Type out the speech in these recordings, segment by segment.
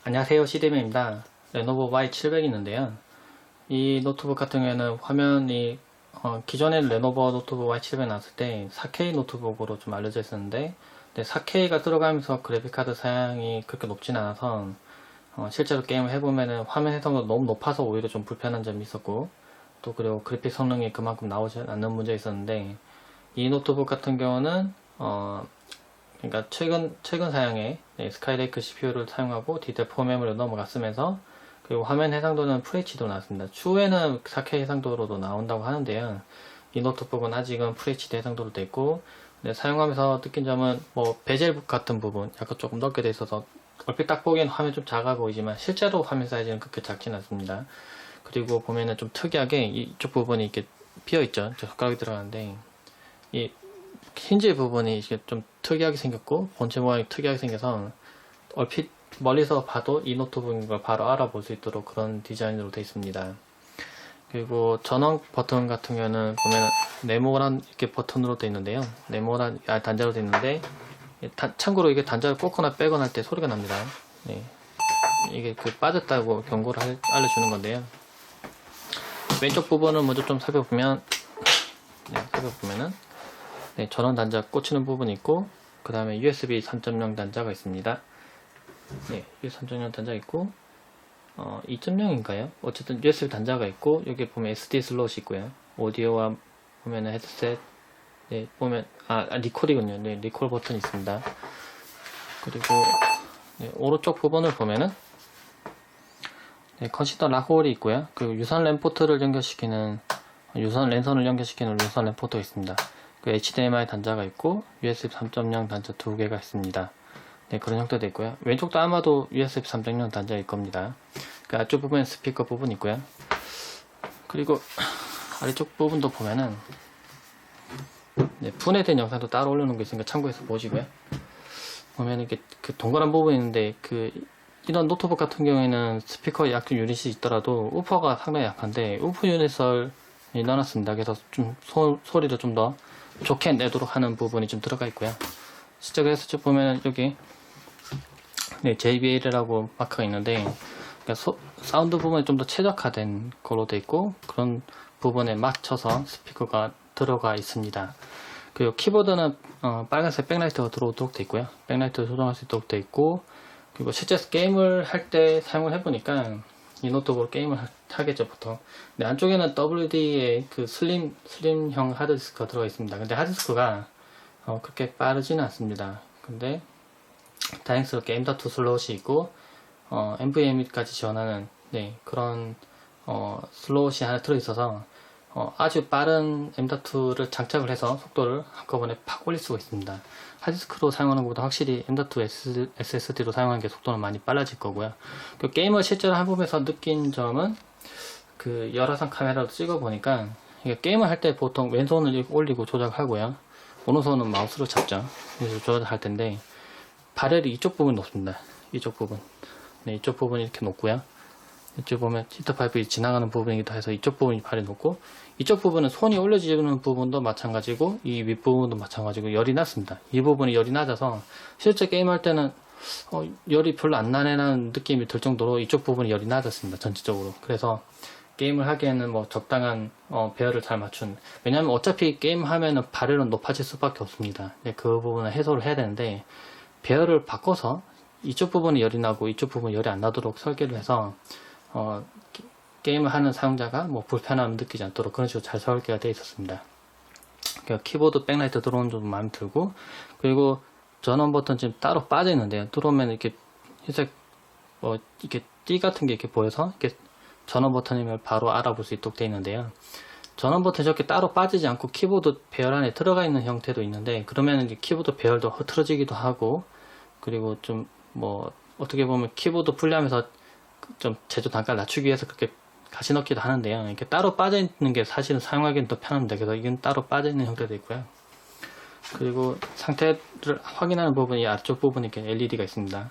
안녕하세요, CD맨입니다. 레노버 Y700이 있는데요. 이 노트북 같은 경우에는 화면이 기존에 레노버 노트북 Y700 나왔을 때 4K 노트북으로 좀 알려져 있었는데 4K가 들어가면서 그래픽카드 사양이 그렇게 높진 않아서 실제로 게임을 해보면은 화면 해상도가 너무 높아서 오히려 좀 불편한 점이 있었고, 또 그리고 그래픽 성능이 그만큼 나오지 않는 문제가 있었는데, 이 노트북 같은 경우는 그러니까 최근 사양의 스카이레이크 CPU를 사용하고 디텔 4 메모리로 넘어갔으면서, 그리고 화면 해상도는 FHD로 나왔습니다. 추후에는 4K 해상도로도 나온다고 하는데요. 이 노트북은 아직은 FHD 해상도로 되어 있고, 사용하면서 느낀 점은 뭐 베젤 같은 부분 약간 조금 넓게 되어 있어서 얼핏 딱 보기엔 화면 좀 작아 보이지만 실제로 화면 사이즈는 그렇게 작진 않습니다. 그리고 보면은 좀 특이하게 이쪽 부분이 이렇게 비어 있죠. 손가락이 들어가는데 이 힌지 부분이 이게 좀 특이하게 생겼고 본체 모양이 특이하게 생겨서 얼핏 멀리서 봐도 이 노트북인 걸 바로 알아볼 수 있도록 그런 디자인으로 되어 있습니다. 그리고 전원 버튼 같은 경우는 보면 네모난 이렇게 버튼으로 되어 있는데요. 네모난 단자로 되어 있는데, 참고로 이게 단자를 꽂거나 빼거나 할 때 소리가 납니다. 네. 이게 빠졌다고 경고를 알려주는 건데요. 왼쪽 부분을 먼저 좀 살펴보면은 전원 단자 꽂히는 부분이 있고, 그 다음에 USB 3.0 단자가 있습니다. 네, USB 3.0 단자 있고, 2.0인가요? 어쨌든 USB 단자가 있고, 여기 보면 SD 슬롯이 있고요. 오디오와 보면은 헤드셋, 네, 보면, 리콜이군요. 네, 리콜 버튼이 있습니다. 그리고, 네, 오른쪽 부분을 보면은, 네, 컨시더 락홀이 있고요. 그리고 유선 랜 포트를 연결시키는, 랜선을 연결시키는 유선 랜 포트가 있습니다. 그 HDMI 단자가 있고, USB 3.0 단자 2개가 있습니다. 네, 그런 형태도 있고요. 왼쪽도 아마도 USB 3.0 단자일 겁니다. 그 앞쪽 부분에 스피커 부분이 있고요. 그리고 아래쪽 부분도 보면은 네, 분해된 영상도 따로 올려놓은 게 있으니까 참고해서 보시고요. 보면 이렇게 동그란 부분이 있는데 이런 노트북 같은 경우에는 스피커 약간 유닛이 있더라도 우퍼가 상당히 약한데 우퍼 유닛을 넣어놨습니다. 그래서 좀 소리를 좀 더 좋게 내도록 하는 부분이 좀 들어가 있고요. 실제 그래서 쭉 보면 여기 네, JBL이라고 마크가 있는데, 그러니까 사운드 부분이 좀 더 최적화된 걸로 되어 있고, 그런 부분에 맞춰서 스피커가 들어가 있습니다. 그리고 키보드는 빨간색 백라이트가 들어오도록 되어 있고요. 백라이트를 조정할 수 있도록 되어 있고, 그리고 실제 게임을 할 때 사용을 해보니까 이 노트북으로 게임을 하겠죠, 보통. 근데 안쪽에는 WD의 그 슬림형 하드디스크가 들어가 있습니다. 근데 하드디스크가 그렇게 빠르지는 않습니다. 근데 다행스럽게 M.2 슬롯이 있고 NVMe까지 지원하는 그런 슬롯이 하나 들어있어서 아주 빠른 M.2를 장착을 해서 속도를 한꺼번에 팍 올릴 수가 있습니다. 하드디스크로 사용하는 것보다 확실히 M.2 SSD로 사용하는 게 속도는 많이 빨라질 거고요. 그 게임을 실제로 해보면서 느낀 점은 그 열화상 카메라로 찍어보니까 게임을 할 때 보통 왼손을 올리고 조작하고요. 오른손은 마우스로 잡죠. 그래서 조작할 텐데 발열이 이쪽 부분이 높습니다. 이쪽 부분. 네, 이쪽 부분이 이렇게 높고요. 이쪽 보면 히터 파이프 지나가는 부분이기도 해서 이쪽 부분이 발이 높고, 이쪽 부분은 손이 올려지는 부분도 마찬가지고 이 윗부분도 마찬가지고 열이 낮습니다. 이 부분이 열이 낮아서 실제 게임할 때는 열이 별로 안 나네라는 느낌이 들 정도로 이쪽 부분이 열이 낮았습니다. 전체적으로. 그래서 게임을 하기에는 뭐 적당한 배열을 잘 맞춘, 왜냐면 어차피 게임 하면은 발열은 높아질 수밖에 없습니다. 그 부분을 해소를 해야 되는데 배열을 바꿔서 이쪽 부분이 열이 나고 이쪽 부분이 열이 안 나도록 설계를 해서 게임을 하는 사용자가 뭐 불편함을 느끼지 않도록 그런 식으로 잘 설계가 되어 있었습니다. 그러니까 키보드 백라이트 들어오는 좀 마음에 들고, 그리고 전원 버튼 지금 따로 빠져 있는데요. 들어오면 이렇게 흰색 이렇게 띠 같은 게 이렇게 보여서 이렇게 전원 버튼이면 바로 알아볼 수 있도록 되어 있는데요. 전원 버튼이 저렇게 따로 빠지지 않고 키보드 배열 안에 들어가 있는 형태도 있는데, 그러면 이제 키보드 배열도 흐트러지기도 하고, 그리고 좀 뭐 어떻게 보면 키보드 분리하면서 좀 제조 단가를 낮추기 위해서 그렇게 같이 넣기도 하는데요. 이렇게 따로 빠져 있는 게 사실은 사용하기는 더 편합니다. 그래서 이건 따로 빠져 있는 형태도 있고요. 그리고 상태를 확인하는 부분이 앞쪽 부분에 이렇게 LED가 있습니다.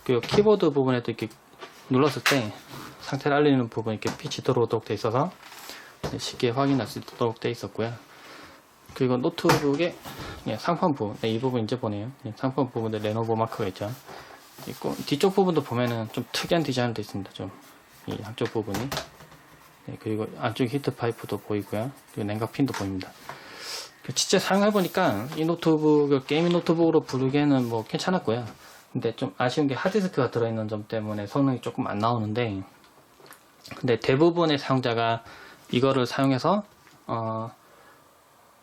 그리고 키보드 부분에도 이렇게 눌렀을 때 상태를 알리는 부분이 이렇게 빛이 들어오도록 되어 있어서 쉽게 확인할 수 있도록 되어 있었고요. 그리고 노트북의 상판 부분, 이 부분 이제 보네요. 상판 부분에 레노버 마크가 있죠. 있고, 뒤쪽 부분도 보면은 좀 특이한 디자인도 있습니다. 좀 이 양쪽 부분이. 네, 그리고 안쪽 히트 파이프도 보이고요. 그리고 냉각 핀도 보입니다. 진짜 사용해보니까 이 노트북을 게이밍 노트북으로 부르기에는 뭐 괜찮았고요. 근데 좀 아쉬운 게 하드디스크가 들어있는 점 때문에 성능이 조금 안 나오는데, 근데 대부분의 사용자가 이거를 사용해서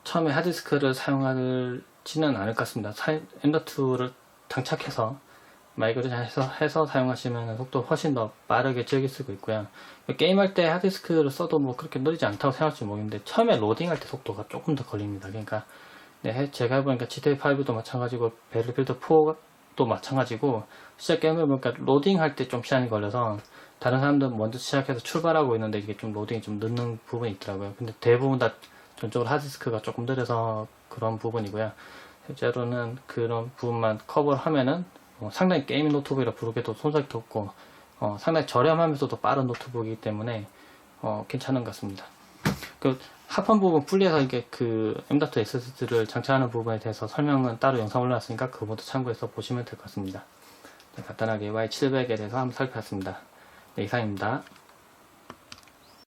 처음에 하드디스크를 사용하지는 않을 것 같습니다. M.2를 장착해서 마이그레이션 해서 사용하시면 속도 훨씬 더 빠르게 즐길 수가 있고요. 게임할 때 하드디스크를 써도 뭐 그렇게 느리지 않다고 생각할지 모르겠는데, 처음에 로딩할 때 속도가 조금 더 걸립니다. 그러니까 네, 제가 해보니까 GTA5도 마찬가지고 배틀필드 4도 마찬가지고, 진짜 게임을 해보니까 로딩할 때 좀 시간이 걸려서 다른 사람들은 먼저 시작해서 출발하고 있는데 이게 좀 로딩이 좀 늦는 부분이 있더라고요. 근데 대부분 다 전적으로 하드디스크가 조금 느려서 그런 부분이고요. 실제로는 그런 부분만 커버를 하면은 상당히 게이밍 노트북이라 부르기도 손색도 없고 상당히 저렴하면서도 빠른 노트북이기 때문에 괜찮은 것 같습니다. 그 합판 부분 분리해서 이게 그 M.2 SSD를 장착하는 부분에 대해서 설명은 따로 영상 올라왔으니까 그것도 참고해서 보시면 될 것 같습니다. 간단하게 Y700에 대해서 한번 살펴봤습니다. 네, 이상입니다.